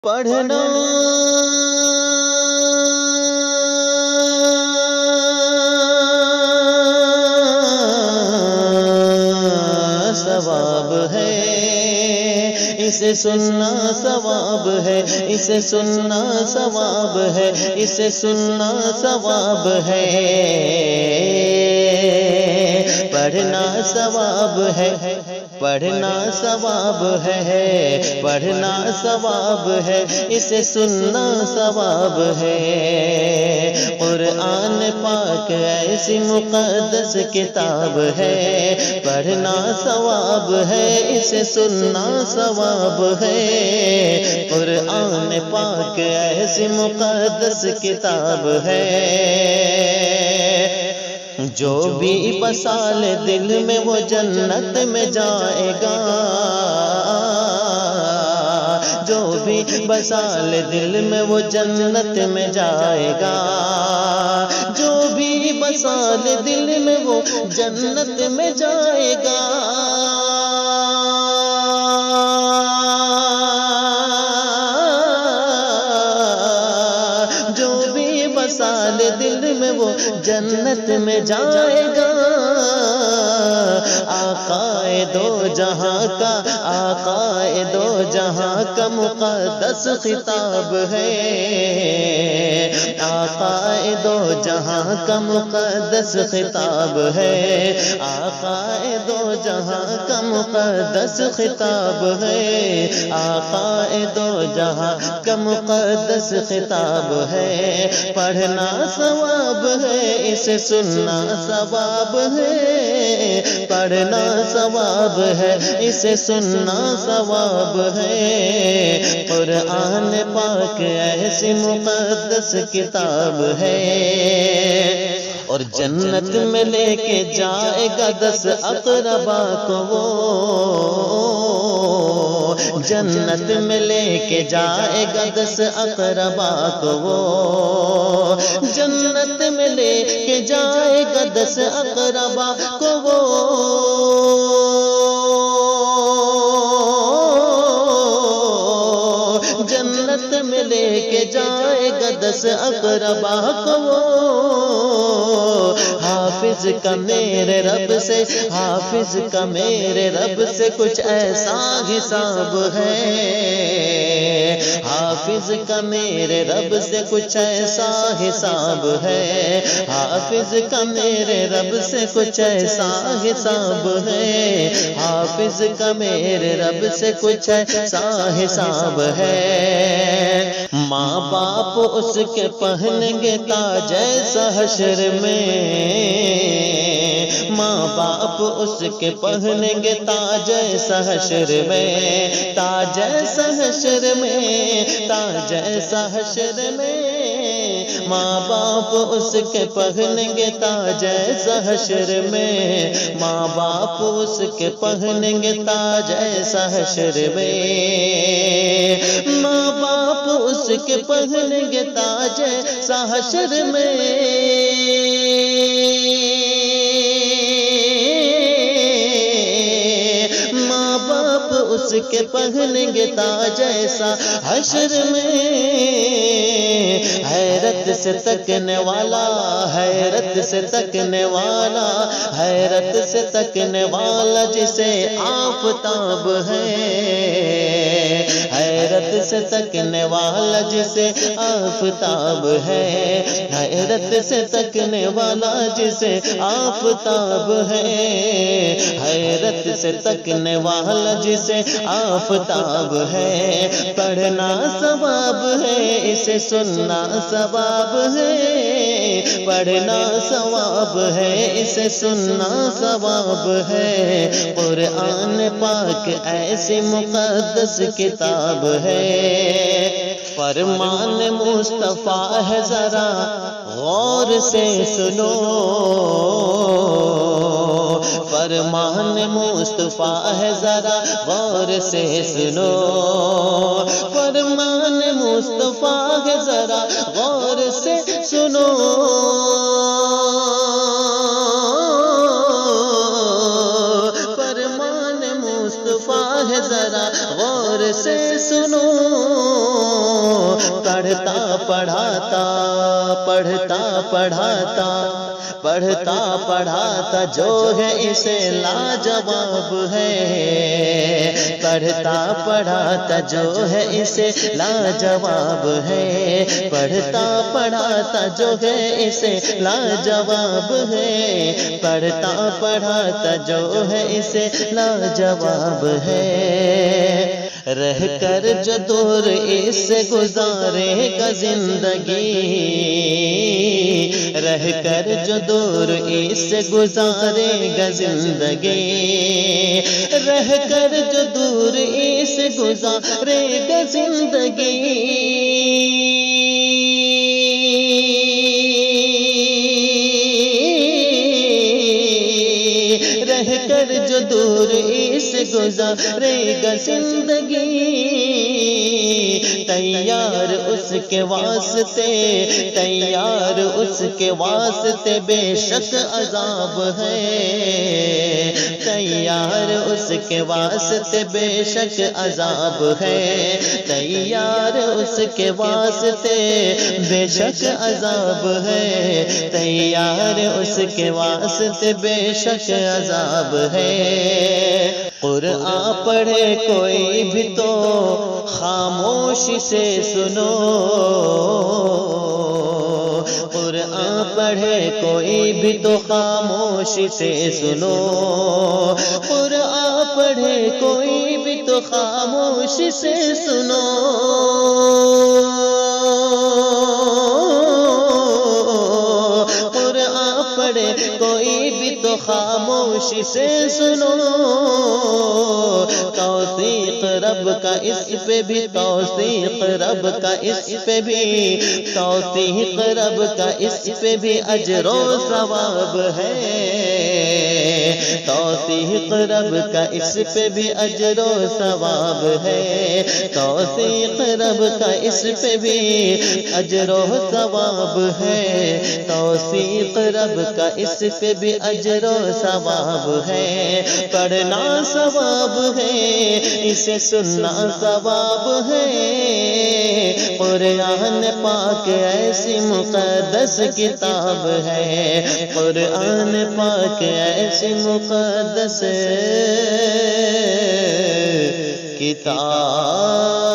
پڑھنا ثواب ہے، اسے سننا ثواب ہے، اسے سننا ثواب ہے، اسے سننا ثواب ہے، پڑھنا ثواب ہے، پڑھنا ثواب ہے، پڑھنا ثواب ہے، اسے سننا ثواب ہے۔ قرآن پاک ایسی مقدس کتاب ہے، پڑھنا ثواب ہے، اسے سننا ثواب ہے۔ قرآن پاک ایسی مقدس کتاب ہے، جو بھی بسال دل میں وہ جنت میں جائے گا، جو بھی بسال دل میں وہ جنت میں جائے گا، جو بھی بسال دل میں وہ جنت میں جائے گا۔ بسال دل میں وہ جنت میں جائے گا۔ آقائے دو جہاں کا، آقائے دو جہاں کا مقدس خطاب ہے، آقائے دو جہاں کا مقدس خطاب ہے، آقائے دو جہاں کا مقدس خطاب ہے، آقائے دو جہاں کا مقدس خطاب ہے۔ پڑھنا ثواب ہے، اسے سننا ثواب ہے، پڑھنا ثواب ہے، اسے سننا ثواب ہے۔ قرآن پاک ایسی مقدس کتاب ہے، اور جنت میں لے کے جائے گا 10 اقربا کو وہ، جنت میں لے کے جائے گا 10 اقربا کو وہ، جنت میں لے کے جائے گا 10 اقربا کو وہ، جنت میں لے کے جائے گا 10 اقربا کو وہ۔ حافظ کا میرے رب سے، حافظ کا میرے رب سے کچھ ایسا حساب ہے، حافظ کا میرے رب سے کچھ ایسا حساب ہے، حافظ کا میرے رب سے کچھ ایسا حساب ہے، حافظ کا میرے رب سے کچھ ایسا حساب ہے۔ ماں باپ اس کے پہنیں گے تاج ایسا حشر میں، ماں باپ اس کے پہنیں گے تاج ایسا حشر میں، تاج ایسا حشر میں، تاج ایسا حشر میں، ماں باپ اس کے پہنیں گے تاج ایسا حشر میں، ماں باپ اس کے پہنیں گے تاج ایسا حشر میں، ماں باپ اس کے پہنیں گے تاج ایسا حشر میں، ماں باپ اس کے پہنیں گے تاج ایسا حشر میں۔ حیرت سے تکنے والا، حیرت سے تکنے والا، حیرت سے تکنے والا جسے آفتاب ہے، حیرت سے تکنے والا جسے آفتاب ہے، حیرت سے تکنے والا جسے آفتاب ہے، حیرت سے تکنے والا جسے آفتاب ہے۔ پڑھنا ثواب ہے، اسے سننا ثواب ہے، پڑھنا ثواب ہے، اسے سننا ثواب ہے۔ قرآن پاک ایسی مقدس کتاب ہے، فرمان مصطفیٰ ہے ذرا غور سے سنو، فرمان مصطفیٰ ہے ذرا غور سے سنو، فرمان مصطفیٰ ہے ذرا غور سے سنو، فرمان مصطفیٰ ہے ذرا غور سے سنو، پڑھتا پڑھاتا پڑھتا پڑھاتا پڑھتا پڑھاتا جو ہے اسے لاجواب ہے، پڑھتا پڑھاتا جو ہے اسے لاجواب ہے، پڑھتا پڑھاتا جو ہے اسے لاجواب ہے، پڑھتا پڑھاتا جو ہے اسے لاجواب ہے، رہ کر جو دور اس سے گزارے گا زندگی، رہ کر جو دور اس سے گزارے گا زندگی، رہ کر جو دور اس سے گزارے گا زندگی، رہ کر جو دور اس گزارے گا زندگی، تیار اس کے واسطے تیار اس کے واسطے بے شک عذاب ہے، تیار اس کے واسطے بے شک عذاب ہے، تیار اس کے واسطے بے شک عذاب ہے، تیار اس کے واسطے بے شک عذاب ہے، قرآن پڑھے کوئی بھی تو خاموشی سے سنو، قرآن پڑھے کوئی بھی تو خاموشی سے سنو، قرآن پڑھے کوئی بھی تو خاموشی سے سنو، قرآن پڑھے کوئی بھی تو خاموشی سے سنو، توثیق رب کا اس پہ بھی توثیق رب کا اس پہ بھی توثیق رب کا اس پہ بھی اجر و ثواب ہے، توثیق رب کا اس پہ بھی اجر و ثواب ہے، توثیق رب کا اس پہ بھی اجر و ثواب ہے، توثیق رب کا اس پہ بھی اجر و ثواب ہے، پڑھنا ثواب ہے اسے سننا ثواب ہے، قرآن پاک ایسی مقدس کتاب ہے، قرآن پاک ایسی مقدس کتاب